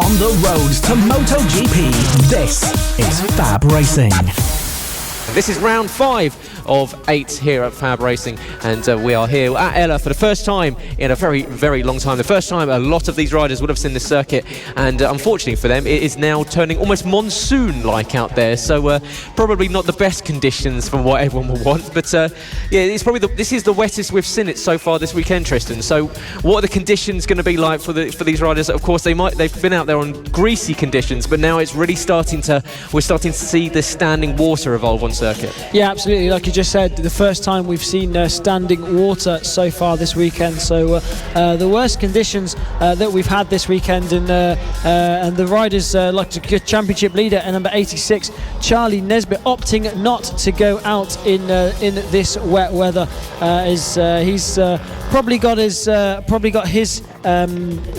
On the road to MotoGP, this is FAB-Racing. This is round 5 of 8 here at FAB-Racing, and we are here at Ellough for the first time in a very, very long time. The first time a lot of these riders would have seen this circuit, and unfortunately for them, it is now turning almost monsoon-like out there, so probably not the best conditions for what everyone will want, but yeah, it's probably this is the wettest we've seen it so far this weekend, Trystan. So what are the conditions going to be like for these riders? Of course, they've been out there on greasy conditions, but now it's really we're starting to see the standing water evolve on circuit. Yeah, absolutely. Like you just said, the first time we've seen standing water so far this weekend. So the worst conditions that we've had this weekend, and the riders like the championship leader at number 86, Charlie Nesbitt, opting not to go out in this wet weather. He's probably got his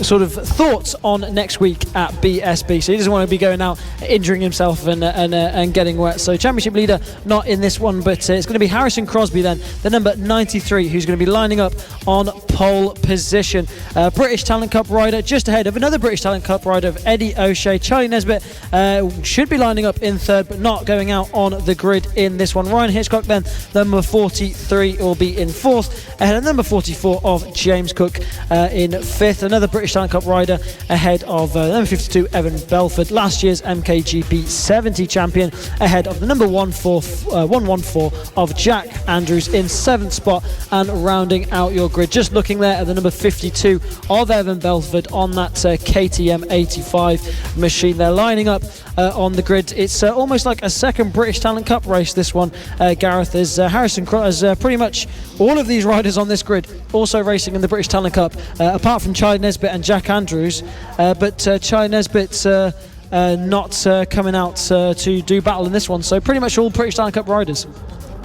sort of thoughts on next week at BSB, so he doesn't want to be going out injuring himself and getting wet. So championship leader not in this one, but it's going to be Harrison Crosby then, the number 93, who's going to be lining up on pole position. British Talent Cup rider just ahead of another British Talent Cup rider of Eddie O'Shea. Charlie Nesbitt should be lining up in third, but not going out on the grid in this one. Ryan Hitchcock then, number 43, will be in fourth, ahead of number 44 of James Cook in fifth. Another British Talent Cup rider ahead of number 52, Evan Belford, last year's MKGP 70 champion, ahead of the number 114 of Jack Andrews in seventh spot. And rounding out your grid, just looking there at the number 52 of Evan Belford on that KTM 85 machine. They're lining up on the grid. It's almost like a second British Talent Cup race, this one, Gareth, as Harrison as pretty much all of these riders on this grid also racing in the British Talent Cup, apart from Charlie Nesbitt and Jack Andrews, but Charlie Nesbitt's not coming out to do battle in this one, so pretty much all British Talent Cup riders.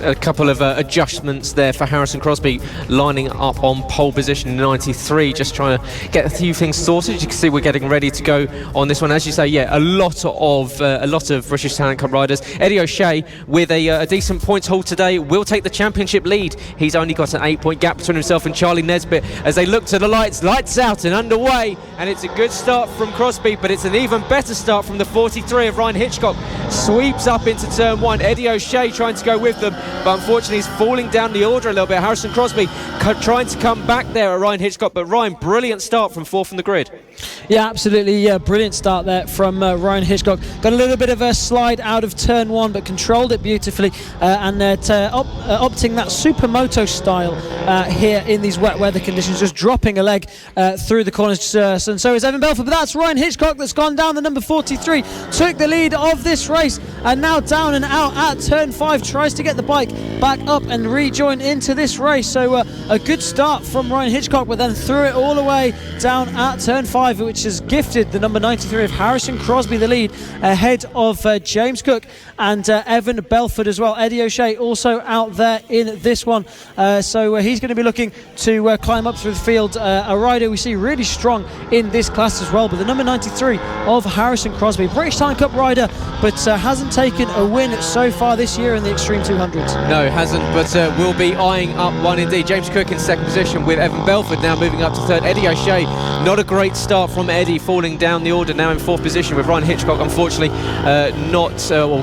A couple of adjustments there for Harrison Crosby, lining up on pole position in 93, just trying to get a few things sorted. As you can see, we're getting ready to go on this one. As you say, yeah, a lot of British Talent Cup riders. Eddie O'Shea, with a decent points haul today, will take the championship lead. He's only got an 8-point gap between himself and Charlie Nesbitt as they look to the lights out and underway, and it's a good start from Crosby, but it's an even better start from the 43 of Ryan Hitchcock. Sweeps up into turn 1. Eddie O'Shea trying to go with them, but unfortunately he's falling down the order a little bit. Harrison Crosby trying to come back there at Ryan Hitchcock, but Ryan, brilliant start from fourth on the grid. Yeah, absolutely. Yeah, brilliant start there from Ryan Hitchcock. Got a little bit of a slide out of turn 1, but controlled it beautifully, and opting that supermoto style here in these wet weather conditions, just dropping a leg through the corners, and so is Evan Belford. But that's Ryan Hitchcock that's gone down. The number 43 took the lead of this race, and now down and out at turn 5, tries to get the bike back up and rejoin into this race. So a good start from Ryan Hitchcock, but then threw it all the way down at turn 5, which has gifted the number 93 of Harrison Crosby the lead ahead of James Cook and Evan Belford as well. Eddie O'Shea also out there in this one, so he's going to be looking to climb up through the field. A rider we see really strong in this class as well, but the number 93 of Harrison Crosby, British Talent Cup rider, but hasn't taken a win so far this year in the Extreme 200s. No, hasn't, but will be eyeing up one indeed. James Cook in second position, with Evan Belford now moving up to third. Eddie O'Shea, not a great start from Eddie, falling down the order, now in fourth position, with Ryan Hitchcock unfortunately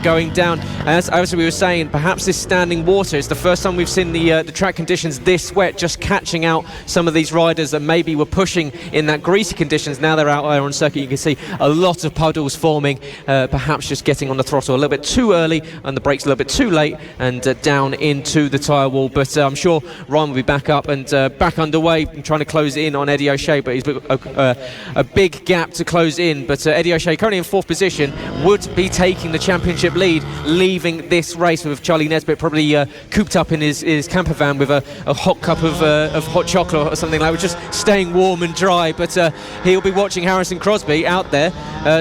going down. As we were saying, perhaps this standing water is the first time we've seen the track conditions this wet, just catching out some of these riders that maybe were pushing in that greasy conditions. Now they're out there on circuit, you can see a lot of puddles forming, perhaps just getting on the throttle a little bit too early and the brakes a little bit too late, and down into the tyre wall. But I'm sure Ryan will be back up and back underway, trying to close in on Eddie O'Shea, but he's a big gap to close in. But Eddie O'Shea, currently in fourth position, would be taking the championship lead, leaving this race with Charlie Nesbitt probably cooped up in his camper van with a hot cup of hot chocolate or something like that, just staying warm and dry. But he'll be watching Harrison Crosby out there,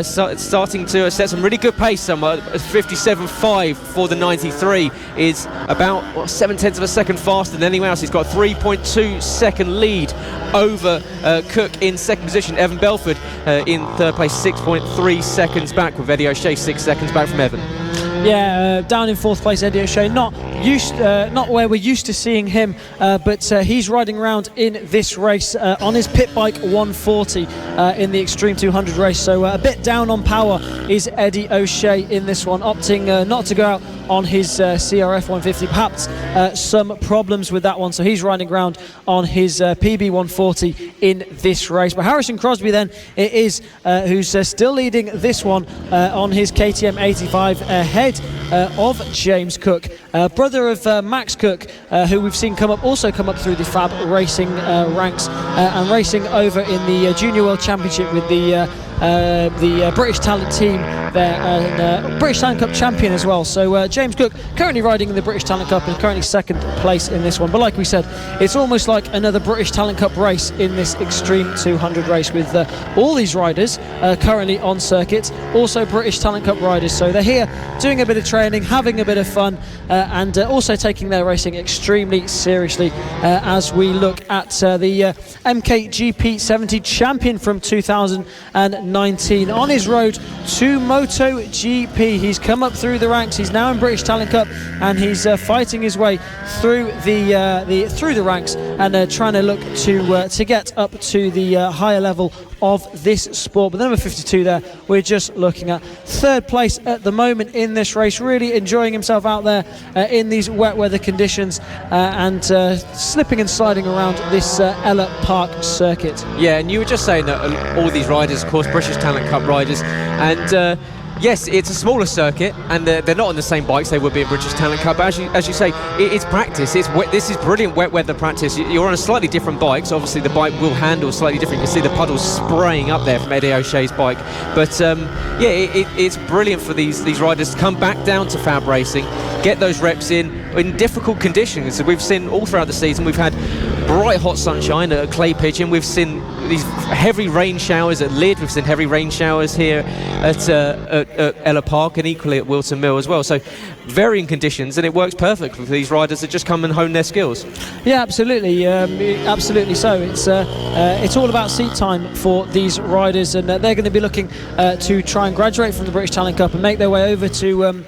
starting to set some really good pace. 57.5 for the 93 is about 0.7 of a second faster than anyone else. He's got a 3.2 second lead over Cook in second position. Evan Belford in third place, 6.3 seconds back, with Eddie O'Shea 6 seconds back from Evan. Yeah, down in fourth place, Eddie O'Shea, not not where we're used to seeing him, but he's riding around in this race on his pit bike 140 in the Extreme 200 race. So a bit down on power is Eddie O'Shea in this one, opting not to go out on his CRF 150. Perhaps some problems with that one, so he's riding around on his PB 140 in this race. But Harrison Crosby then it is who's still leading this one on his KTM 85 ahead of James Cook, brother of Max Cook, who we've seen come up through the FAB-Racing ranks and racing over in the Junior World Championship with the British Talent team there, and British Talent Cup champion as well. So James Cook currently riding in the British Talent Cup and currently second place in this one. But like we said, it's almost like another British Talent Cup race in this Extreme 200 race with all these riders currently on circuit, also British Talent Cup riders. So they're here doing a bit of training, having a bit of fun, and also taking their racing extremely seriously as we look at the MKGP 70 champion from 2019 on his road to MotoGP. He's come up through the ranks. He's now in British Talent Cup, and he's fighting his way through the ranks and trying to look to get up to the higher level of this sport. But the number 52 there, we're just looking at third place at the moment in this race, really enjoying himself out there in these wet weather conditions and slipping and sliding around this Ellough Park circuit. Yeah, and you were just saying that all these riders, of course, British Talent Cup riders, and yes, it's a smaller circuit, and they're not on the same bikes they would be in British Talent Cup. But as you say, it's practice. It's wet. This is brilliant wet weather practice. You're on a slightly different bike, so obviously the bike will handle slightly different. You can see the puddles spraying up there from Eddie O'Shea's bike. But it's brilliant for these riders to come back down to FAB-Racing, get those reps in difficult conditions. We've seen all throughout the season, we've had bright hot sunshine at clay pitching. We've seen these heavy rain showers at Lydd. We've seen heavy rain showers here at Ellough Park, and equally at Wilton Mill as well. So varying conditions, and it works perfectly for these riders that just come and hone their skills. Yeah, absolutely, absolutely. So it's all about seat time for these riders, and they're going to be looking to try and graduate from the British Talent Cup and make their way over to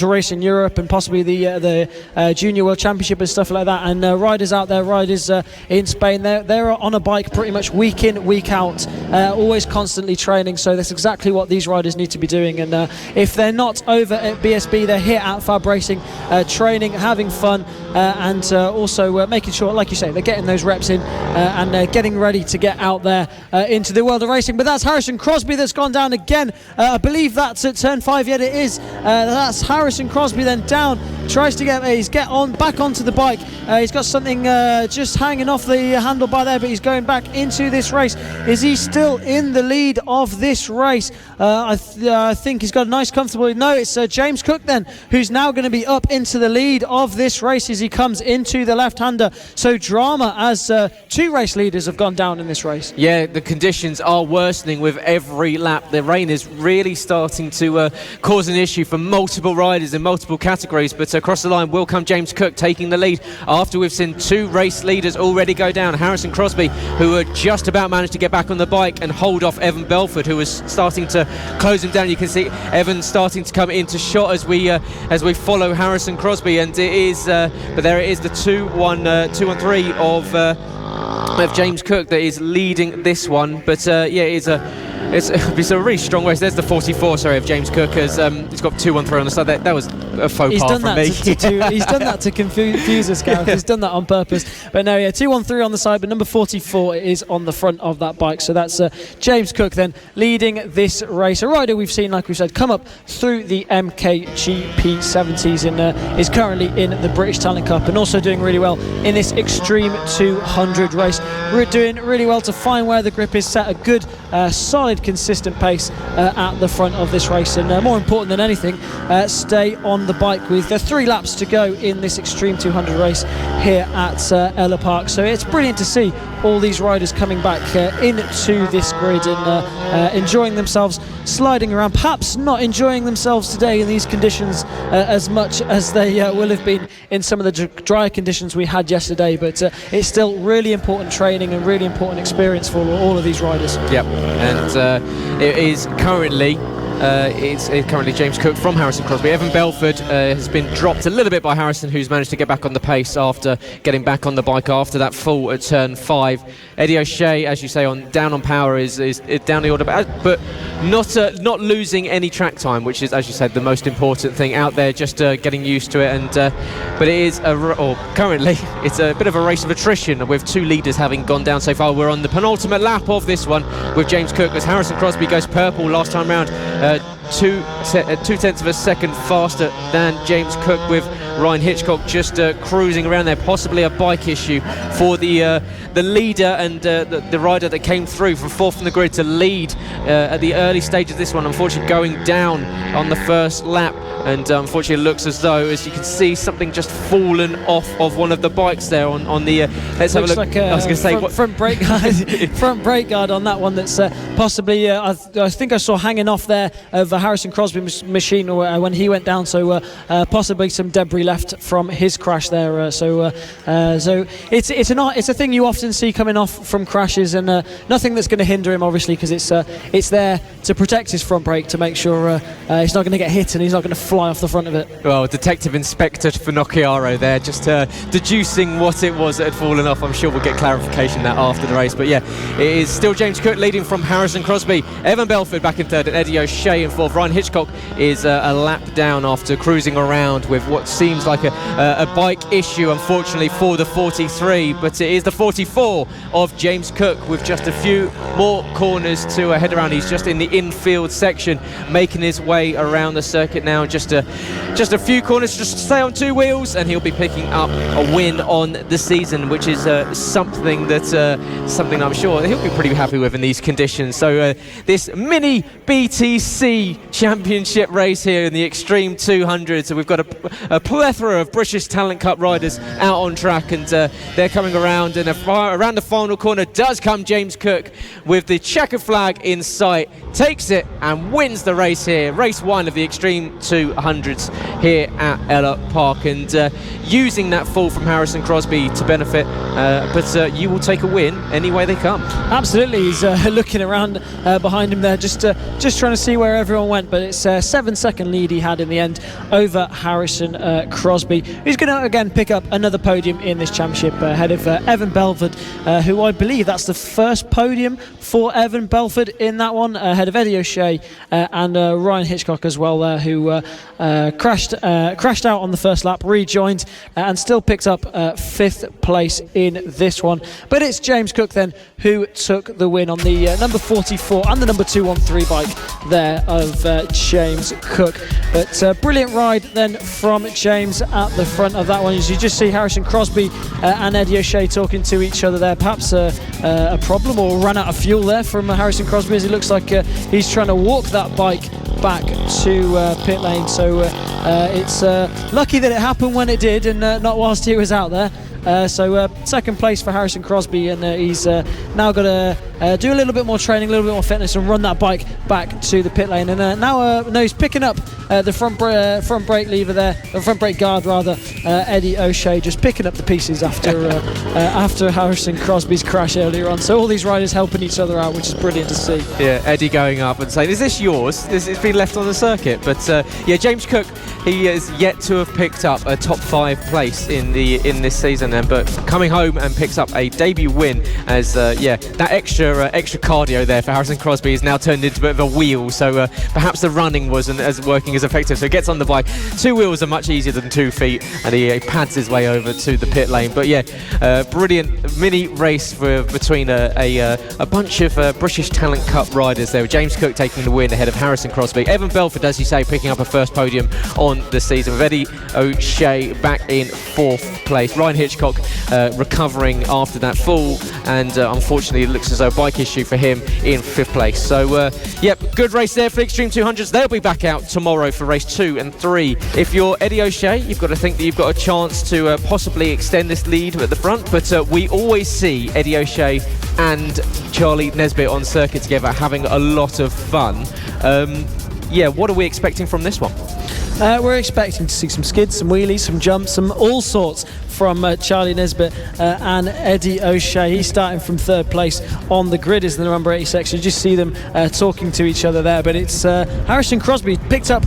race in Europe and possibly the Junior World Championship and stuff like that. And riders out there, riders in Spain, they're on a bike pretty much week in, week out, always constantly training. So that's exactly what these riders need to be doing. And if they're not over at BSB, they're here at FAB-Racing, training, having fun, and also making sure, like you say, they're getting those reps in and getting ready to get out there into the world of racing. But that's Harrison Crosby that's gone down again. I believe that's at turn 5. Yet it is. That's Harrison Crosby then down. Tries to get on back onto the bike. He's got something just hanging off the handlebar there, but he's going back into this race. Is he still in the lead of this race? I think he's got a nice comfortable. No, it's James Cook then, who's now going to be up into the lead of this race as he comes into the left-hander. So drama as two race leaders have gone down in this race. Yeah, the conditions are worsening with every lap. The rain is really starting to cause an issue for multiple riders in multiple categories, but across the line will come James Cook taking the lead after we've seen two race leaders already go down. Harrison Crosby, who had just about managed to get back on the bike and hold off Evan Belford, who was starting to close him down. You can see Evan starting to come into shot as we follow Harrison Crosby, and it is but there it is, the 2-1-3 of James Cook that is leading this one. But it's a really strong race. There's the 44, of James Cook. He's got 2-1-3 on the side. That was a faux pas from me. He's done that to confuse us, Gareth. He's done that on purpose. But no, 2-1-3 on the side, but number 44 is on the front of that bike. So that's James Cook then leading this race. A rider we've seen, like we said, come up through the MKGP 70s and is currently in the British Talent Cup and also doing really well in this Extreme 200 race. We're doing really well to find where the grip is, set a good, solid, consistent pace at the front of this race, and more important than anything, stay on the bike with 3 laps to go in this Extreme 200 race here at Ellough Park. So it's brilliant to see all these riders coming back into this grid and enjoying themselves, sliding around, perhaps not enjoying themselves today in these conditions as much as they will have been in some of the drier conditions we had yesterday, but it's still really important training and really important experience for all of these riders. Yep, and it is currently it's currently James Cook from Harrison Crosby. Evan Belford has been dropped a little bit by Harrison, who's managed to get back on the pace after getting back on the bike after that fall at turn 5. Eddie O'Shea, as you say, down on power is down the order, but not losing any track time, which is, as you said, the most important thing out there. Just getting used to it, and but it is currently it's a bit of a race of attrition with 2 leaders having gone down so far. We're on the penultimate lap of this one with James Cook as Harrison Crosby goes purple last time round. 2/10 of a second faster than James Cook, with Ryan Hitchcock just cruising around there. Possibly a bike issue for the leader and the rider that came through from 4th from the grid to lead at the early stage of this one. Unfortunately, going down on the first lap, and unfortunately, it looks as though, as you can see, something just fallen off of one of the bikes there on the. Let's have a look. Like I was going to say front brake guard, front brake guard on that one. That's possibly. I think I saw hanging off there of Harrison Crosby machine when he went down. So possibly some debris left from his crash there. So it's a thing you often see coming off from crashes, and nothing that's going to hinder him, obviously, because it's there to protect his front brake to make sure he's not going to get hit and he's not going to fly off the front of it. Well, Detective Inspector Finocchiaro there just deducing what it was that had fallen off. I'm sure we'll get clarification that after the race, but yeah, it is still James Cook leading from Harrison Crosby. Evan Belford back in 3rd and Eddie O'Shea in 4th. Ryan Hitchcock is a lap down after cruising around with what seems like a bike issue, unfortunately, for the 43, but it is the 44 of James Cook with just a few more corners to head around. He's just in the infield section, making his way around the circuit now. Just a few corners, just stay on 2 wheels, and he'll be picking up a win on the season, which is something I'm sure he'll be pretty happy with in these conditions. So this mini BTC Championship race here in the Extreme 200. So we've got a plethora of British Talent Cup riders out on track, and they're coming around, and around the final corner does come James Cook with the checkered flag in sight, takes it and wins the race here. Race 1 of the Extreme 200s here at Ellough Park, and using that fall from Harrison Crosby to benefit, but you will take a win any way they come. Absolutely. He's looking around behind him there, just trying to see where everyone went, but it's a 7-second lead he had in the end over Harrison Crosby, who's going to again pick up another podium in this championship ahead of Evan Belford, who I believe that's the first podium for Evan Belford in that one, ahead of Eddie O'Shea and Ryan Hitchcock as well, who crashed out on the first lap, rejoined and still picked up 5th place in this one. But it's James Cook then who took the win on the number 44 and the number 213 bike there of James Cook. But brilliant ride then from James at the front of that one. As you just see Harrison Crosby and Eddie O'Shea talking to each other there. Perhaps a problem or run out of fuel there from Harrison Crosby, as it looks like he's trying to walk that bike back to pit lane. So it's lucky that it happened when it did, and not whilst he was out there. So 2nd place for Harrison Crosby, and he's now got to do a little bit more training, a little bit more fitness, and run that bike back to the pit lane. And now he's picking up the front brake lever there, the front brake guard rather. Eddie O'Shea just picking up the pieces after Harrison Crosby's crash earlier on. So all these riders helping each other out, which is brilliant to see. Yeah, Eddie going up and saying, "Is this yours?" It's been left on the circuit. But yeah, James Cook, he is yet to have picked up a top 5 place in this season. But coming home and picks up a debut win, as that extra cardio there for Harrison Crosby is now turned into a bit of a wheel, so perhaps the running wasn't as working as effective. So he gets on the bike. 2 wheels are much easier than 2 feet, and he pads his way over to the pit lane. But yeah, brilliant mini race between a bunch of British Talent Cup riders there, with James Cook taking the win ahead of Harrison Crosby. Evan Belford, as you say, picking up a first podium on the season, with Eddie O'Shea back in 4th place. Ryan Hitchcock recovering after that fall, and unfortunately it looks as though a bike issue for him in 5th place. So good race there for the Extreme 200s. They'll be back out tomorrow for race 2 and 3. If you're Eddie O'Shea, you've got to think that you've got a chance to possibly extend this lead at the front, but we always see Eddie O'Shea and Charlie Nesbitt on circuit together having a lot of fun. What are we expecting from this one? We're expecting to see some skids, some wheelies, some jumps, some all sorts from Charlie Nesbitt and Eddie O'Shea. He's starting from third place on the grid is the number 80 section. You just see them talking to each other there, but it's Harrison Crosby picked up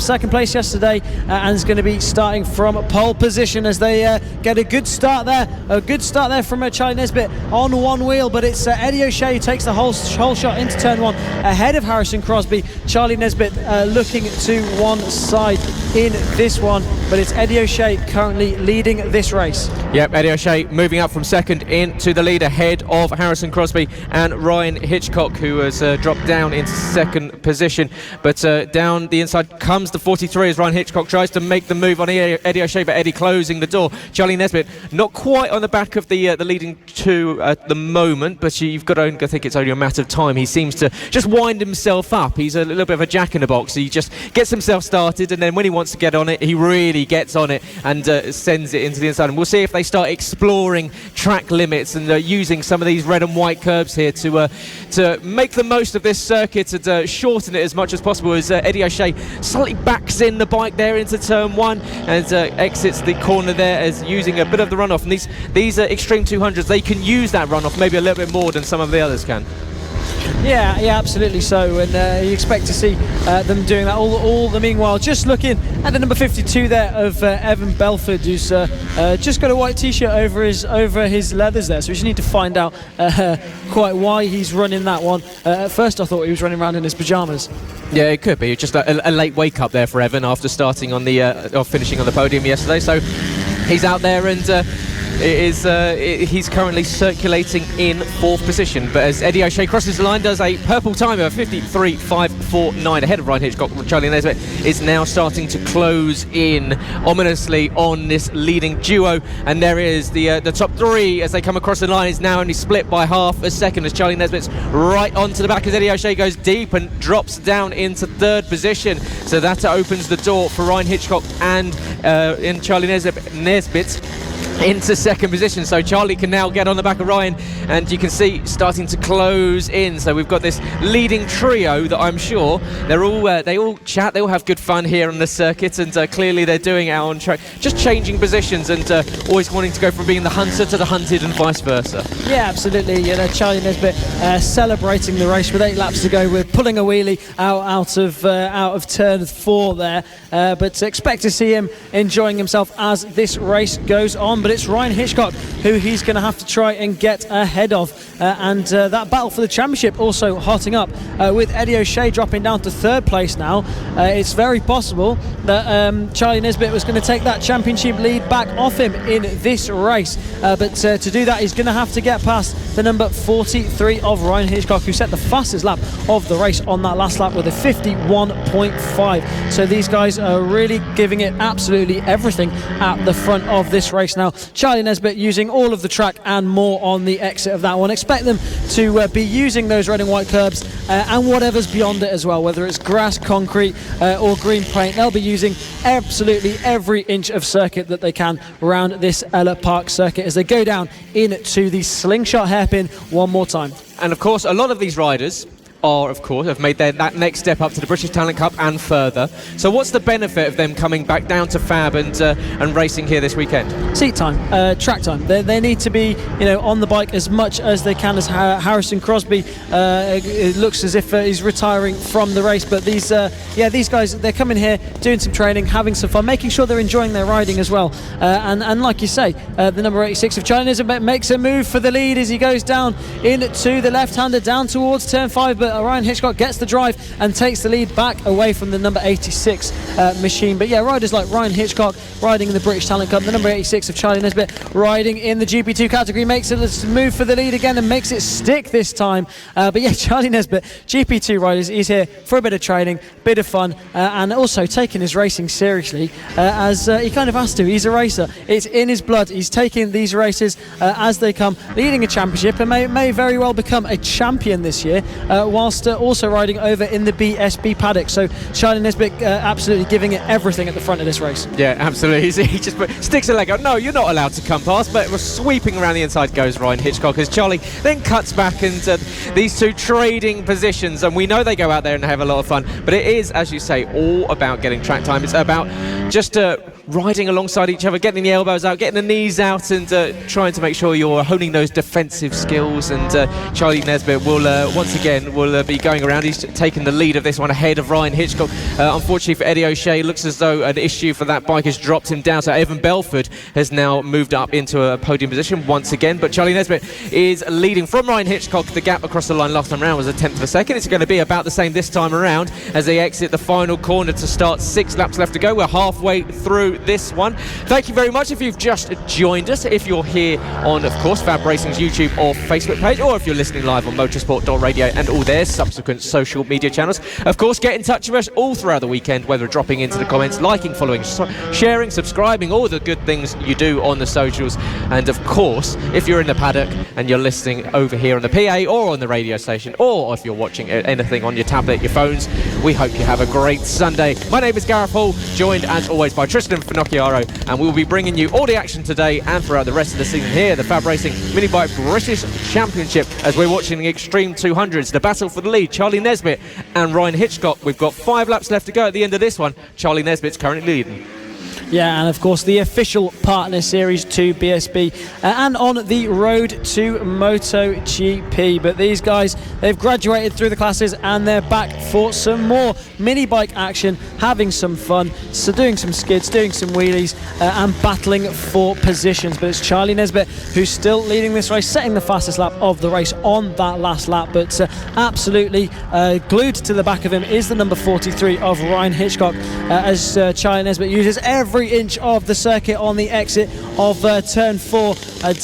second place yesterday and is going to be starting from pole position as they get a good start there from Charlie Nesbitt on one wheel, but it's Eddie O'Shea who takes the whole shot into turn one ahead of Harrison Crosby. Charlie Nesbitt looking to one side in this one, but it's Eddie O'Shea currently leading this race. Yep, Eddie O'Shea moving up from second into the lead ahead of Harrison Crosby and Ryan Hitchcock, who has dropped down into second position. But down the inside comes the 43 as Ryan Hitchcock tries to make the move on Eddie O'Shea, but Eddie closing the door. Charlie Nesbitt not quite on the back of the leading two at the moment, but you've got to think it's only a matter of time. He seems to just wind himself up. He's a little bit of a jack in the box. He just gets himself started, and then when he wants to get on it, he really gets on it and sends it into the inside. And we'll see if they start exploring track limits and using some of these red and white curbs here to make the most of this circuit and shorten it as much as possible, as Eddie O'Shea slightly backs in the bike there into turn one and exits the corner there as using a bit of the runoff. And these Extreme 200s, they can use that runoff maybe a little bit more than some of the others can. Yeah, absolutely so, and you expect to see them doing that all the meanwhile. Just looking at the number 52 there of Evan Belford, who's just got a white t-shirt over his leathers there, so we just need to find out quite why he's running that one. At first I thought he was running around in his pyjamas. Yeah, it could be just a late wake up there for Evan after starting on the finishing on the podium yesterday, so he's out there and he's currently circulating in fourth position. But as Eddie O'Shea crosses the line, does a purple time of 53.549 ahead of Ryan Hitchcock. Charlie Nesbitt is now starting to close in ominously on this leading duo, and there is the top three as they come across the line is now only split by half a second as Charlie Nesbitt's right onto the back as Eddie O'Shea goes deep and drops down into third position. So that opens the door for Ryan Hitchcock and in Charlie Nesbitt into second position, so Charlie can now get on the back of Ryan, and you can see starting to close in. So we've got this leading trio that I'm sure they all chat, they all have good fun here on the circuit, and clearly they're doing it out on track, just changing positions and always wanting to go from being the hunter to the hunted and vice versa. Yeah, absolutely. Charlie Nesbitt celebrating the race with 8 laps to go. We're pulling a wheelie out of turn 4 there, but expect to see him enjoying himself as this race goes on. But it's Ryan Hitchcock who he's going to have to try and get ahead of, and that battle for the championship also hotting up with Eddie O'Shea dropping down to third place now. It's very possible that Charlie Nesbitt was going to take that championship lead back off him in this race, but to do that he's going to have to get past the number 43 of Ryan Hitchcock, who set the fastest lap of the race on that last lap with a 51.5. So these guys are really giving it absolutely everything at the front of this race now. Charlie Nesbitt using all of the track and more on the exit of that one. Expect them to be using those red and white curbs and whatever's beyond it as well, whether it's grass, concrete or green paint. They'll be using absolutely every inch of circuit that they can around this Ellough Park circuit as they go down into the slingshot hairpin one more time. And of course a lot of these riders have made that next step up to the British Talent Cup and further. So what's the benefit of them coming back down to FAB and racing here this weekend? Seat time, track time. They need to be on the bike as much as they can. As Harrison Crosby, it looks as if he's retiring from the race, but these guys, they're coming here doing some training, having some fun, making sure they're enjoying their riding as well, and like you say, the number 86 of China makes a move for the lead as he goes down into the left-hander down towards turn 5, but Ryan Hitchcock gets the drive and takes the lead back away from the number 86 machine. But yeah, riders like Ryan Hitchcock riding in the British Talent Cup, the number 86 of Charlie Nesbitt riding in the GP2 category, makes a move for the lead again and makes it stick this time. But yeah, Charlie Nesbitt, GP2 riders, he's here for a bit of training, bit of fun, and also taking his racing seriously, as he kind of has to. He's a racer, it's in his blood. He's taking these races as they come, leading a championship, and may very well become a champion this year, whilst also riding over in the BSB paddock. So Charlie Nesbitt absolutely giving it everything at the front of this race. Yeah, absolutely. He just sticks a leg out. No, you're not allowed to come past, but sweeping around the inside goes Ryan Hitchcock as Charlie then cuts back, and these two trading positions, and we know they go out there and have a lot of fun, but it is, as you say, all about getting track time. It's about just riding alongside each other, getting the elbows out, getting the knees out, and trying to make sure you're honing those defensive skills. And Charlie Nesbitt will once again be going around. He's taken the lead of this one ahead of Ryan Hitchcock. Unfortunately for Eddie O'Shea, it looks as though an issue for that bike has dropped him down. So Evan Belford has now moved up into a podium position once again. But Charlie Nesbitt is leading from Ryan Hitchcock. The gap across the line last time around was 1/10 of a second. It's going to be about the same this time around as they exit the final corner to start. 6 laps left to go. We're halfway through this one. Thank you very much if you've just joined us. If you're here on, of course, Fab Racing's YouTube or Facebook page, or if you're listening live on motorsport.radio and all their subsequent social media channels, of course, get in touch with us all throughout the weekend, whether dropping into the comments, liking, following, sharing, subscribing, all the good things you do on the socials. And of course, if you're in the paddock and you're listening over here on the PA or on the radio station, or if you're watching anything on your tablet, your phones, we hope you have a great Sunday. My name is Gareth Hall, joined as always by Trystan Finocchiaro, and we'll be bringing you all the action today and throughout the rest of the season here at the Fab Racing Minibike British Championship, as we're watching the Extreme 200s, the battle for the lead, Charlie Nesbitt and Ryan Hitchcock. We've got 5 laps left to go at the end of this one. Charlie Nesbitt's currently leading. Yeah, and of course the official partner series to BSB and on the road to MotoGP. But these guys, they've graduated through the classes and they're back for some more mini bike action, having some fun, so doing some skids, doing some wheelies and battling for positions. But it's Charlie Nesbitt who's still leading this race, setting the fastest lap of the race on that last lap. But absolutely glued to the back of him is the number 43 of Ryan Hitchcock, as Charlie Nesbitt uses every inch of the circuit on the exit of turn 4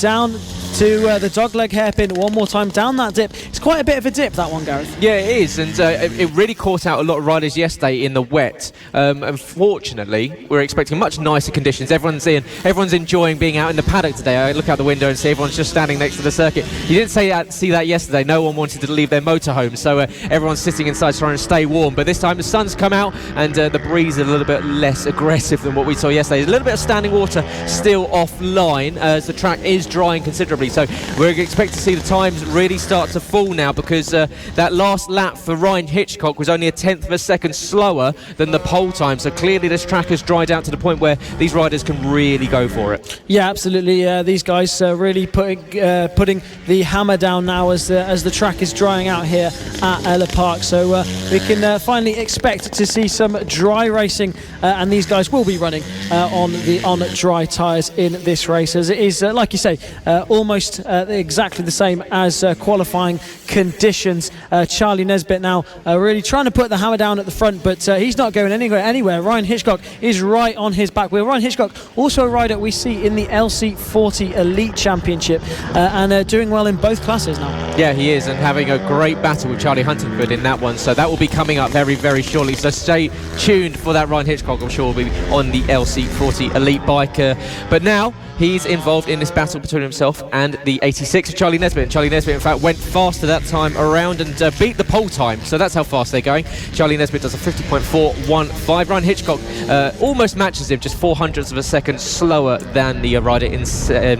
down to the dogleg hairpin one more time down that dip. It's quite a bit of a dip, that one, Gareth. Yeah, it is, and it really caught out a lot of riders yesterday in the wet. Unfortunately, we're expecting much nicer conditions. Everyone's enjoying being out in the paddock today. I look out the window and see everyone's just standing next to the circuit. You didn't see that yesterday. No one wanted to leave their motorhome, so everyone's sitting inside trying to stay warm. But this time the sun's come out and the breeze is a little bit less aggressive than what we saw yesterday. There's a little bit of standing water still offline as the track is drying considerably. So we're expecting to see the times really start to fall now, because that last lap for Ryan Hitchcock was only 1/10 of a second slower than the pole time. So clearly this track has dried out to the point where these riders can really go for it. Yeah, absolutely. These guys really putting the hammer down now as the track is drying out here at Ellough Park. So we can finally expect to see some dry racing, and these guys will be running on dry tyres in this race, as it is, like you say, almost exactly the same as qualifying conditions. Charlie Nesbitt now really trying to put the hammer down at the front, but he's not going anywhere. Ryan Hitchcock is right on his back wheel. Ryan Hitchcock, also a rider we see in the LC40 Elite Championship, and doing well in both classes now. Yeah, he is, and having a great battle with Charlie Huntingford in that one. So that will be coming up very, very shortly. So stay tuned for that. Ryan Hitchcock, I'm sure, will be on the LC40 Elite bike. But now he's involved in this battle between himself and the 86 of Charlie Nesbitt. And Charlie Nesbitt, in fact, went faster that time around and beat the pole time. So that's how fast they're going. Charlie Nesbitt does a 50.415. Ryan Hitchcock almost matches him, just 0.04 of a second slower than the rider in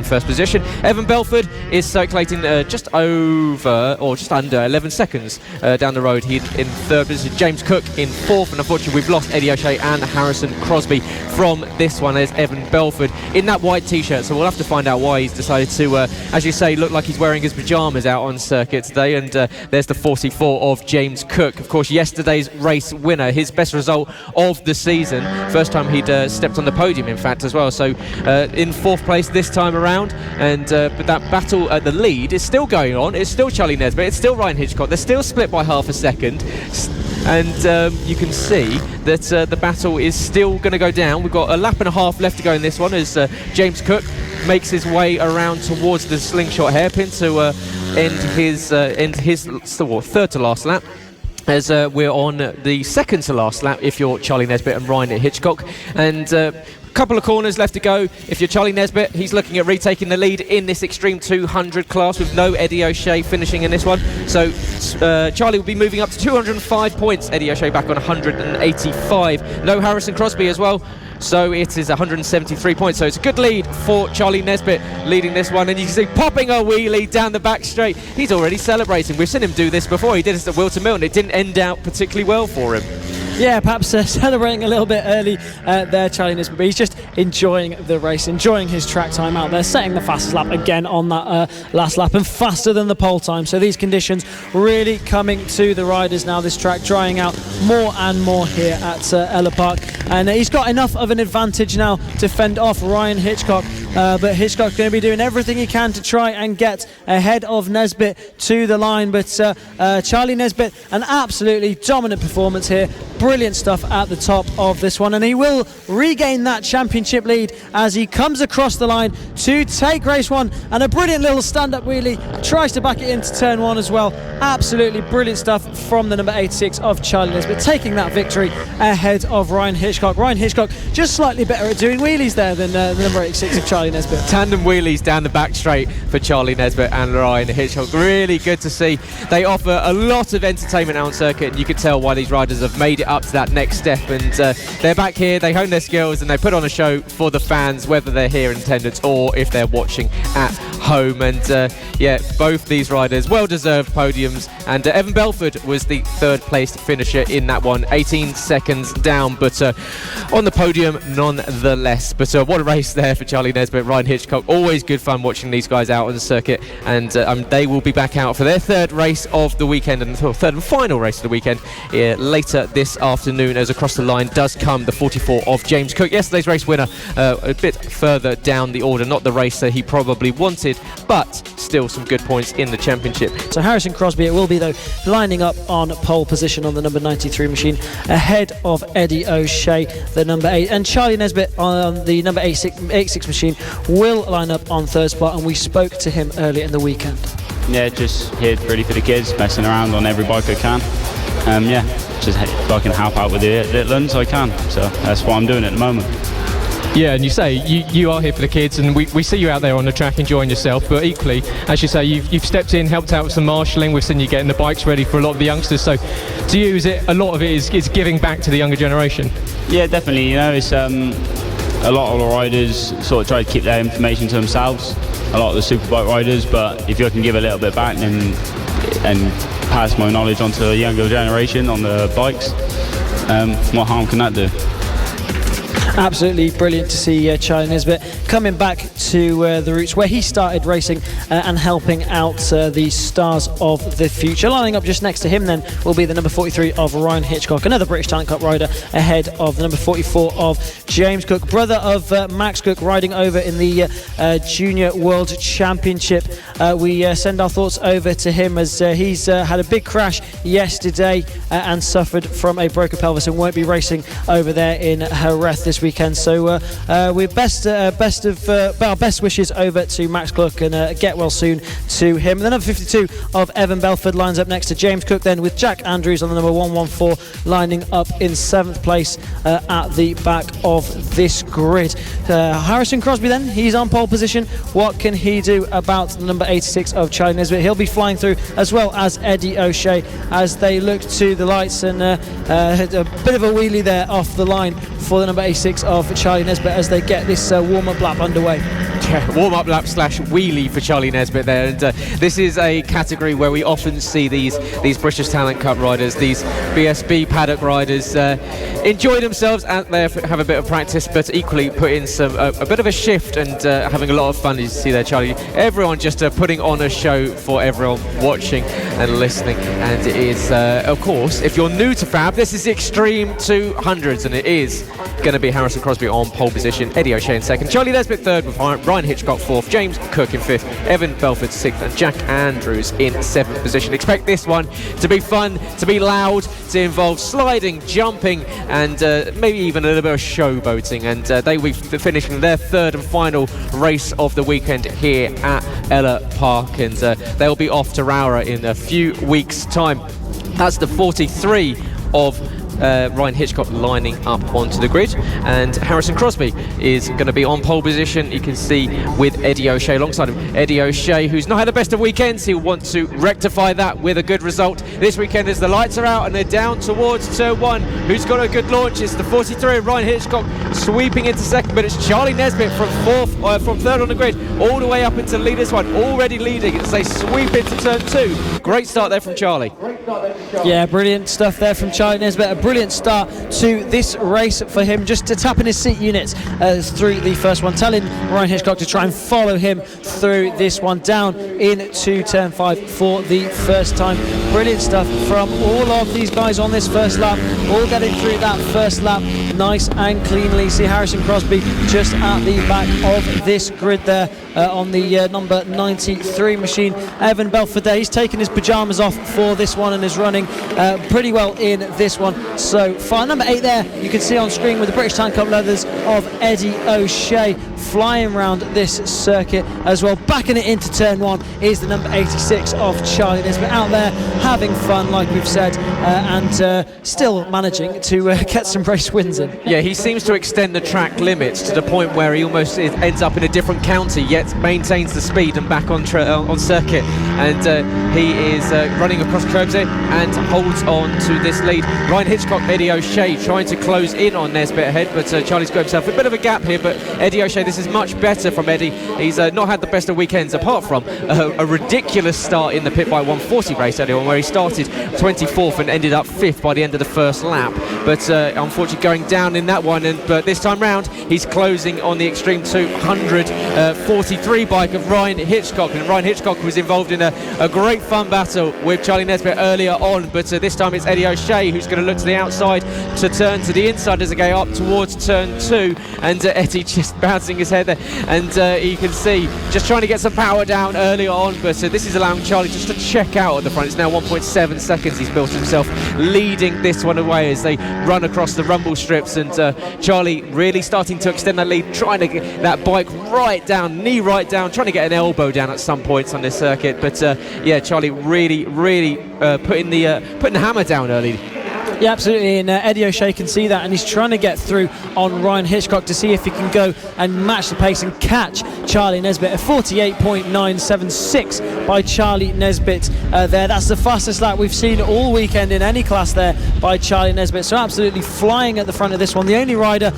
first position. Evan Belford is circulating just over, or just under 11 seconds down the road. He's in third position. James Cook in fourth. And unfortunately, we've lost Eddie O'Shea and Harrison Crosby from this one. There's Evan Belford in that white t-shirt. So we'll have to find out why he's decided to, as you say, look like he's wearing his pyjamas out on circuit today. And there's the 44 of James Cook. Of course, yesterday's race winner, his best result of the season. First time he'd stepped on the podium, in fact, as well. So in fourth place this time around. And but that battle at the lead is still going on. It's still Charlie Nesbitt. It's still Ryan Hitchcock. They're still split by half a second. And you can see that the battle is still going to go down. We've got a lap and a half left to go in this one, as James Cook makes his way around towards the slingshot hairpin to end his third to last lap, as we're on the second to last lap if you're Charlie Nesbitt and Ryan Hitchcock. And couple of corners left to go. If you're Charlie Nesbitt, he's looking at retaking the lead in this Extreme 200 class with no Eddie O'Shea finishing in this one. So Charlie will be moving up to 205 points. Eddie O'Shea back on 185. No Harrison Crosby as well. So it is 173 points. So it's a good lead for Charlie Nesbitt leading this one. And you can see popping a wheelie down the back straight. He's already celebrating. We've seen him do this before. He did this at Wilton Mill and it didn't end out particularly well for him. Yeah, perhaps celebrating a little bit early there, Charlie Nesbitt, but he's just enjoying the race, enjoying his track time out there, setting the fastest lap again on that last lap, and faster than the pole time. So these conditions really coming to the riders now, this track drying out more and more here at Ellough Park, and he's got enough of an advantage now to fend off Ryan Hitchcock, but Hitchcock's going to be doing everything he can to try and get ahead of Nesbitt to the line. But Charlie Nesbitt, an absolutely dominant performance here, brilliant stuff at the top of this one, and he will regain that championship lead as he comes across the line to take race one, and a brilliant little stand-up wheelie, tries to back it into turn one as well. Absolutely brilliant stuff from the number 86 of Charlie Nesbitt, taking that victory ahead of Ryan Hitchcock. Ryan Hitchcock just slightly better at doing wheelies there than the number 86 of Charlie Nesbitt. Tandem wheelies down the back straight for Charlie Nesbitt and Ryan Hitchcock. Really good to see. They offer a lot of entertainment out on circuit, and you can tell why these riders have made it up to that next step, and they're back here, they hone their skills, and they put on a show for the fans, whether they're here in attendance or if they're watching at home. And yeah, both these riders well-deserved podiums, and Evan Belford was the third placed finisher in that one, 18 seconds down, but on the podium nonetheless. But what a race there for Charlie Nesbitt, Ryan Hitchcock. Always good fun watching these guys out on the circuit, and they will be back out for their third race of the weekend, and third and final race of the weekend later this afternoon, as across the line does come the 44 of James Cook, yesterday's race winner, a bit further down the order, not the race that he probably wanted, but still some good points in the championship. So Harrison Crosby, it will be though, lining up on pole position on the number 93 machine, ahead of Eddie O'Shea, the number 8, and Charlie Nesbitt on the number 86 machine will line up on third spot, and we spoke to him earlier in the weekend. Yeah, just here really for the kids, messing around on every bike I can. Yeah, just if I can help out with the little ones I can, so that's what I'm doing at the moment. Yeah, and you say you are here for the kids, and we see you out there on the track enjoying yourself, but equally, as you say, you've stepped in, helped out with some marshalling. We've seen you getting the bikes ready for a lot of the youngsters, so to you, is it a lot of it is giving back to the younger generation? Yeah, definitely. You know, it's a lot of the riders sort of try to keep their information to themselves, a lot of the superbike riders, but if you can give a little bit back and pass my knowledge onto the younger generation on the bikes, what harm can that do? Absolutely brilliant to see Charlie Nesbitt coming back to the roots where he started racing and helping out the stars of the future. Lining up just next to him then will be the number 43 of Ryan Hitchcock, another British Talent Cup rider, ahead of the number 44 of James Cook, brother of Max Cook, riding over in the Junior World Championship. We send our thoughts over to him as he's had a big crash yesterday and suffered from a broken pelvis and won't be racing over there in Jerez this weekend. So we're our best wishes over to Max Cook, and get well soon to him. The number 52 of Evan Belford lines up next to James Cook then, with Jack Andrews on the number 114 lining up in 7th place at the back of this grid. Harrison Crosby then, he's on pole position. What can he do about the number 86 of Charlie Nesbitt? He'll be flying through, as well as Eddie O'Shea, as they look to the lights, and a bit of a wheelie there off the line for the number 86 of Charlie Nesbitt as they get this warm-up lap underway. Yeah, warm-up lap / wheelie for Charlie Nesbitt there, and this is a category where we often see these British Talent Cup riders, these BSB paddock riders enjoy themselves out there, have a bit of practice, but equally put in a bit of a shift and having a lot of fun. As you see there, Charlie, everyone just putting on a show for everyone watching and listening. And it is, of course, if you're new to FAB, this is Extreme 200s, and it is going to be Harrison Crosby on pole position, Eddie O'Shea in 2nd, Charlie Nesbitt 3rd, with Ryan Hitchcock 4th, James Cook in 5th, Evan Belford 6th, and Jack Andrews in 7th position. Expect this one to be fun, to be loud, to involve sliding, jumping, and maybe even a little bit of showboating. And they will be finishing their 3rd and final race of the weekend here at Ellough Park, and they'll be off to Rowra in a few weeks' time. That's the 43 of Ryan Hitchcock lining up onto the grid, and Harrison Crosby is going to be on pole position. You can see with Eddie O'Shea alongside him. Eddie O'Shea, who's not had the best of weekends, he'll want to rectify that with a good result this weekend as the lights are out and they're down towards turn 1. Who's got a good launch? It's the 43 of Ryan Hitchcock sweeping into 2nd, but it's Charlie Nesbitt from 3rd on the grid all the way up into lead. This one already leading as they sweep into turn 2. Great start there from Charlie. Yeah, brilliant stuff there from Charlie Nesbitt. A brilliant start to this race for him, just to tapping his seat units through the first one, telling Ryan Hitchcock to try and follow him through this one, down into turn 5 for the first time. Brilliant stuff from all of these guys on this first lap, all getting through that first lap nice and cleanly. See Harrison Crosby just at the back of this grid there on the number 93 machine. Evan Belford there, he's taken his pyjamas off for this one and is running pretty well in this one so far. Number 8 there, you can see on screen with the British Tan Cup leathers of Eddie O'Shea, flying around this circuit as well. Backing it into turn 1 is the number 86 of Charlie Nesbitt, out there having fun like we've said, and still managing to get some race wins in. Yeah, he seems to extend the track limits to the point where he almost ends up in a different county, yet maintains the speed and back on circuit, and he is running across curbs here and holds on to this lead. Ryan Hitchcock, Eddie O'Shea trying to close in on Nesbitt ahead, but Charlie's got himself a bit of a gap here, but Eddie O'Shea, this is much better from Eddie. He's not had the best of weekends, apart from a ridiculous start in the Pit Bike 140 race earlier on, where he started 24th and ended up 5th by the end of the first lap, but unfortunately going down in that one, but this time round he's closing on the Extreme 243 bike of Ryan Hitchcock, and Ryan Hitchcock was involved in a great fun battle with Charlie Nesbitt earlier on, but this time it's Eddie O'Shea who's going to look to the outside to turn to the inside as they go up towards turn 2, and Eddie just bouncing his head there, and you can see just trying to get some power down earlier on, but this is allowing Charlie just to check out at the front. It's now 1.7 seconds he's built himself, leading this one away as they run across the rumble strips, and Charlie really starting to extend that lead, trying to get that bike right down, knee right down, trying to get an elbow down at some points on this circuit, but yeah, Charlie really putting the hammer down early. Yeah, absolutely, and Eddie O'Shea can see that, and he's trying to get through on Ryan Hitchcock to see if he can go and match the pace and catch Charlie Nesbitt. A 48.976 by Charlie Nesbitt there. That's the fastest lap we've seen all weekend in any class there by Charlie Nesbitt, so absolutely flying at the front of this one. The only rider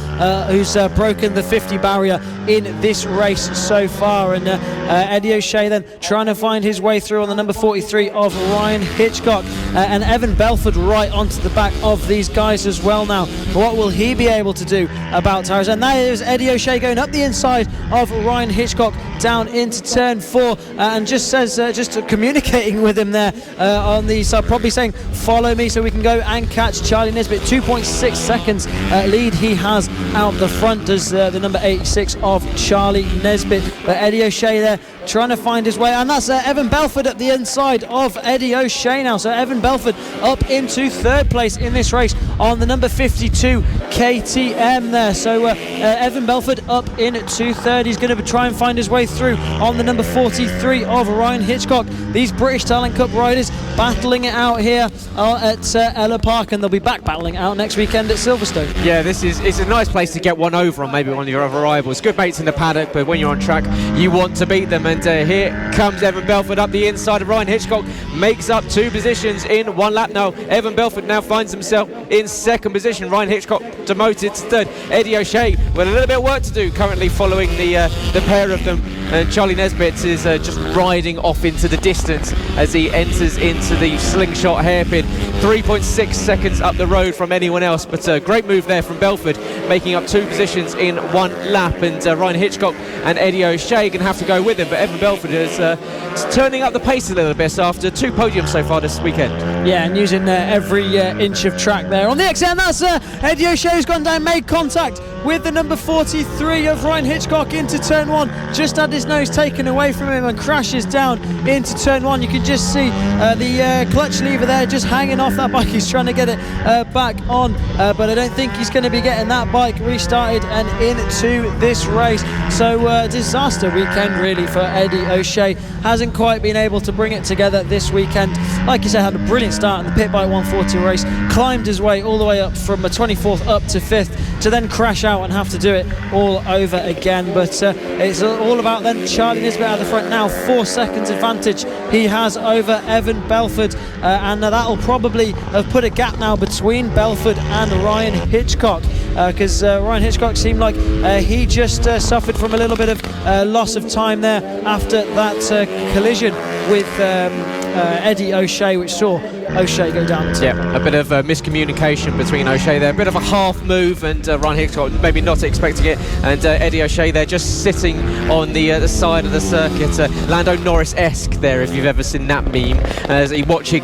who's broken the 50 barrier in this race so far, and Eddie O'Shea then trying to find his way through on the number 43 of Ryan Hitchcock, and Evan Belford right onto the back of these guys as well now. What will he be able to do about tires? And that is Eddie O'Shea going up the inside of Ryan Hitchcock down into turn 4, and just says, just communicating with him there on the side, probably saying follow me so we can go and catch Charlie Nesbitt. 2.6 seconds lead he has out the front, does the number 86 of Charlie Nesbitt, but Eddie O'Shea there trying to find his way, and that's Evan Belford at the inside of Eddie O'Shea now. So Evan Belford up into 3rd place in this race on the number 52 KTM there. So Evan Belford up into 3rd. He's going to try and find his way through on the number 43 of Ryan Hitchcock. These British Talent Cup riders battling it out here at Ellough Park, and they'll be back battling out next weekend at Silverstone. Yeah, it's a nice place to get one over on maybe one of your other rivals. Good mates in the paddock, but when you're on track you want to beat them, and here comes Evan Belford up the inside of Ryan Hitchcock, makes up 2 positions in 1 lap now. Evan Belford now finds himself in 2nd position. Ryan Hitchcock demoted to 3rd. Eddie O'Shea with a little bit of work to do currently following the pair of them, and Charlie Nesbitt is just riding off into the distance as he enters into the slingshot hairpin. 3.6 seconds up the road from anyone else, but a great move there from Belford, making up 2 positions in 1 lap, and Ryan Hitchcock and Eddie O'Shea going to have to go with him, but Evan Belford is turning up the pace a little bit after 2 podiums so far this weekend. Yeah, and using every inch of track there on the exit, and that's Eddie O'Shea who's gone down, made contact with the number 43 of Ryan Hitchcock into turn 1, just had his nose taken away from him and crashes down into turn 1. You can just see the clutch lever there just hanging off that bike. He's trying to get it back on, but I don't think he's going to be getting that bike restarted and into this race. So disaster weekend really for Eddie O'Shea. Hasn't quite been able to bring it together this weekend. Like you said, had a brilliant start in the Pit Bike 140 race, climbed his way all the way up from 24th up to 5th, to then crash out and have to do it all over again. But it's all about then Charlie Nesbitt at the front now. 4 seconds advantage he has over Evan Belford, and that'll probably have put a gap now between Belford and Ryan Hitchcock, because Ryan Hitchcock seemed like he just suffered from a little bit of loss of time there after that collision with Eddie O'Shea, which saw O'Shea go down. Yeah, a bit of miscommunication between O'Shea there, a bit of a half move, and Ryan Hitchcock maybe not expecting it, and Eddie O'Shea there just sitting on the side of the circuit, Lando Norris-esque there, if you've ever seen that meme, as he watching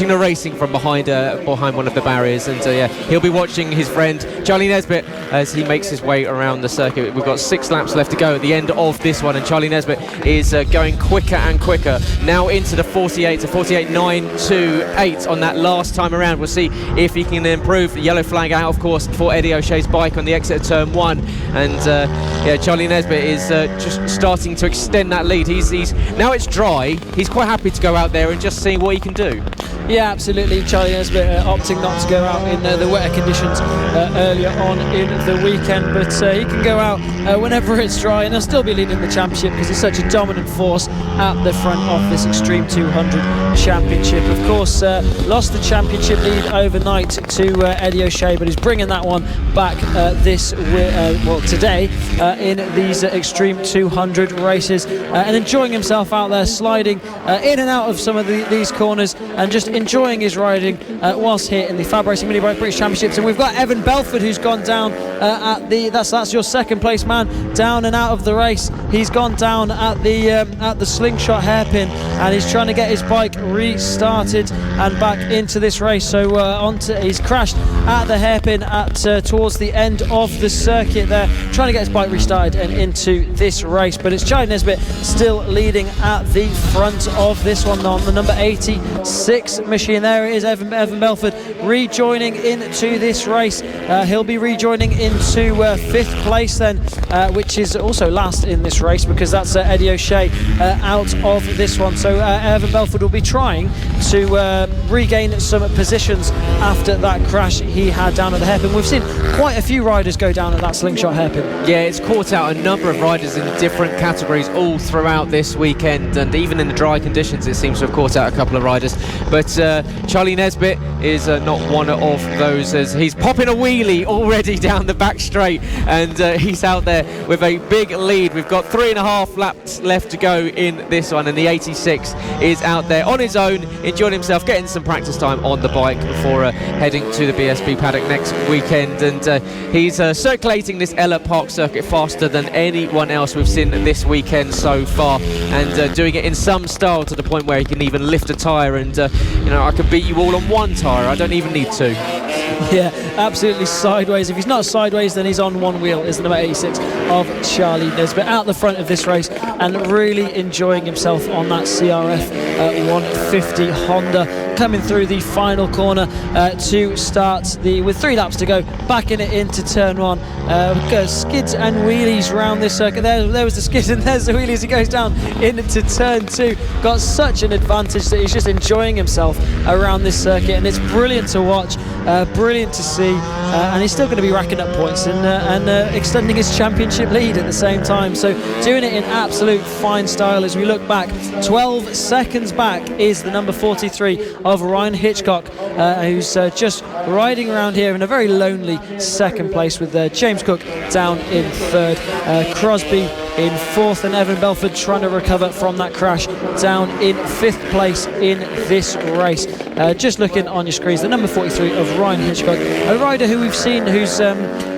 the racing from behind one of the barriers, and he'll be watching his friend Charlie Nesbitt as he makes his way around the circuit. We've got 6 laps left to go at the end of this one, and Charlie Nesbitt is going quicker and quicker now into the 48 to 48.928 on that last time around. We'll see if he can improve. The yellow flag out, of course, for Eddie O'Shea's bike on the exit of turn 1, and Charlie Nesbitt is just starting to extend that lead. He's now it's dry. He's quite happy to go out there and just see what he can do. Yeah, absolutely. Charlie Nesbitt opting not to go out in the wetter conditions earlier on in the weekend, but he can go out whenever it's dry, and he'll still be leading the championship because he's such a dominant force at the front of this Extreme 200 championship. Of course, lost the championship lead overnight to Eddie O'Shea, but he's bringing that one back today in these Extreme 200 races, and enjoying himself out there, sliding in and out of some of these corners, and just enjoying his riding whilst here in the FAB-Racing Minibike British Championships. And we've got Evan Belford, who's gone down that's your second place man, down and out of the race. He's gone down at the slingshot hairpin, and he's trying to get his bike restarted and back into this race. So he's crashed at the hairpin towards the end of the circuit there, trying to get his bike restarted and into this race. But it's Charlie Nesbitt still leading at the front of this one on the number 86 machine. There it is, Evan Belford rejoining into this race. He'll be rejoining into 5th place then, which is also last in this race, because that's Eddie O'Shea out of this one. So Evan Belford will be trying to regain some positions after that crash he had down at the hairpin. We've seen quite a few riders go down at that slingshot hairpin. Yeah, it's caught out a number of riders in different categories all throughout this weekend, and even in the dry conditions it seems to have caught out a couple of riders. But Charlie Nesbitt is not one of those, as he's popping a wheelie already down the back straight, and he's out there with a big lead. We've got 3.5 laps left to go in this one, and the 86 is out there on his own, enjoying himself, getting some practice time on the bike before heading to the BSB paddock next weekend. And he's circulating this Ellough Park circuit faster than anyone else we've seen this weekend so far, and doing it in some style to the point where he can even lift a tyre, and I can beat you all on one tyre, I don't even need 2. Yeah, absolutely sideways. If he's not sideways, then he's on one wheel, is the number 86 of Charlie Nesbitt out the front of this race, and really enjoying himself on that CRF 150 Honda, coming through the final corner to start with 3 laps to go, backing it into turn 1. Skids and wheelies round this circuit. There was the skid, and there's the wheelies. He goes down into turn 2. Got such an advantage that he's just enjoying himself around this circuit, and it's brilliant to watch, brilliant to see, and he's still going to be racking up points and extending his championship lead at the same time. So doing it in absolute fine style. As we look back, 12 seconds back is the number 43 of Ryan Hitchcock, who's just riding around here in a very lonely second place, with James Cook down in 3rd, Crosby in 4th, and Evan Belford trying to recover from that crash down in 5th place in this race. Just looking on your screens, the number 43 of Ryan Hitchcock, a rider who we've seen who's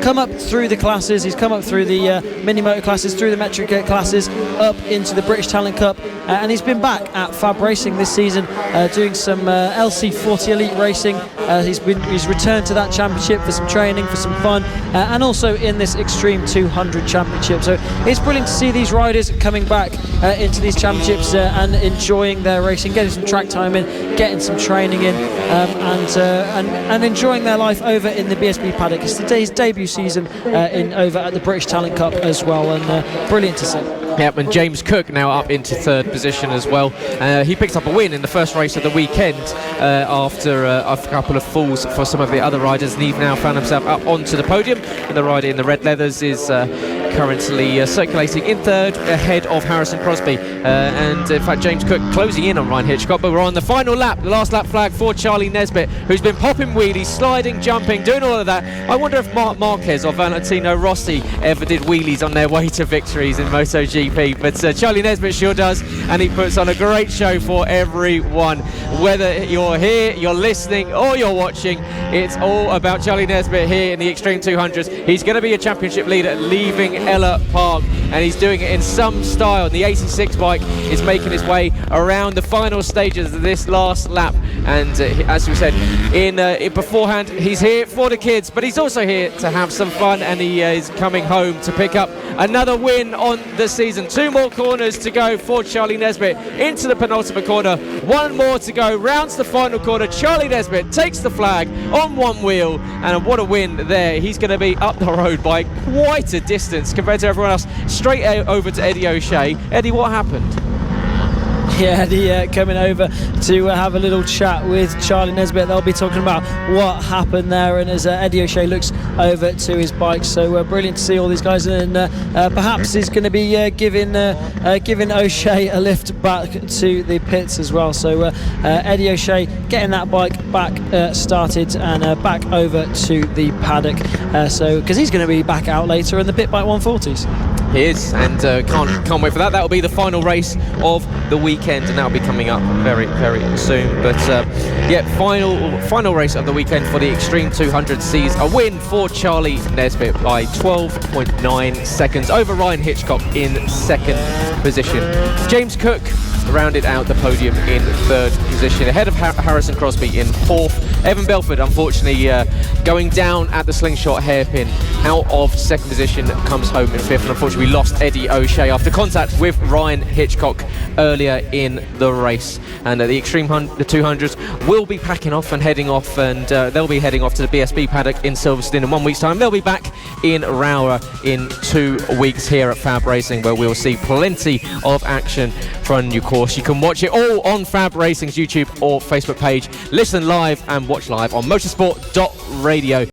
come up through the classes. He's come up through the mini motor classes, through the metric classes, up into the British Talent Cup, and he's been back at FAB-Racing this season, doing some LC40 Elite racing. He's returned to that championship for some training, for some fun, and also in this Extreme 200 championship. So it's brilliant to see these riders coming back into these championships and enjoying their racing, getting some track time in, getting some training in, and enjoying their life over in the BSB paddock. It's today's debut season over at the British Talent Cup as well, and brilliant to see. Yep, and James Cook now up into 3rd position as well. He picked up a win in the first race of the weekend after a couple of falls for some of the other riders, and he's now found himself up onto the podium. And the rider in the red leathers is currently circulating in third ahead of Harrison Crosby, and in fact James Cook closing in on Ryan Hitchcock. But we're on the final lap, the last lap flag for Charlie Nesbitt, who's been popping wheelies, sliding, jumping, doing all of that. I wonder if Marc Marquez or Valentino Rossi ever did wheelies on their way to victories in MotoGP, but Charlie Nesbitt sure does, and he puts on a great show for everyone. Whether you're here, you're listening, or you're watching, it's all about Charlie Nesbitt here in the Extreme 200s. He's going to be a championship leader leaving Ellough Park, and he's doing it in some style. The 86 bike is making his way around the final stages of this last lap, and as we said in beforehand, he's here for the kids, but he's also here to have some fun, and he is coming home to pick up another win on the season. 2 more corners to go for Charlie Nesbitt into the penultimate corner. 1 more to go, rounds the final corner. Charlie Nesbitt takes the flag on 1 wheel, and what a win there. He's going to be up the road by quite a distance compared to everyone else. Straight over to Eddie O'Shea. Eddie, what happened? Yeah, Eddie coming over to have a little chat with Charlie Nesbitt. They'll be talking about what happened there, and as Eddie O'Shea looks over to his bike, so brilliant to see all these guys, and perhaps he's going to be giving O'Shea a lift back to the pits as well. So Eddie O'Shea getting that bike back started and back over to the paddock, so because he's going to be back out later in the pit bike 140s. He is, and can't wait for that. That will be the final race of the weekend, and that will be coming up very, very soon. But yeah, final race of the weekend for the Extreme 200 sees a win for Charlie Nesbitt by 12.9 seconds over Ryan Hitchcock in 2nd position. James Cook rounded out the podium in 3rd position, ahead of Harrison Crosby in 4th. Evan Belford, unfortunately, going down at the slingshot hairpin, out of 2nd position, comes home in 5th. And unfortunately, we lost Eddie O'Shea after contact with Ryan Hitchcock earlier in the race. And the Extreme 200s will be packing off and heading off, and they'll be heading off to the BSB paddock in Silverstone in 1 week's time. They'll be back in Rower in 2 weeks here at FAB-Racing, where we'll see plenty of action for a new course. You can watch it all on FAB-Racing's YouTube or Facebook page. Listen live and watch live on motorsport.radio.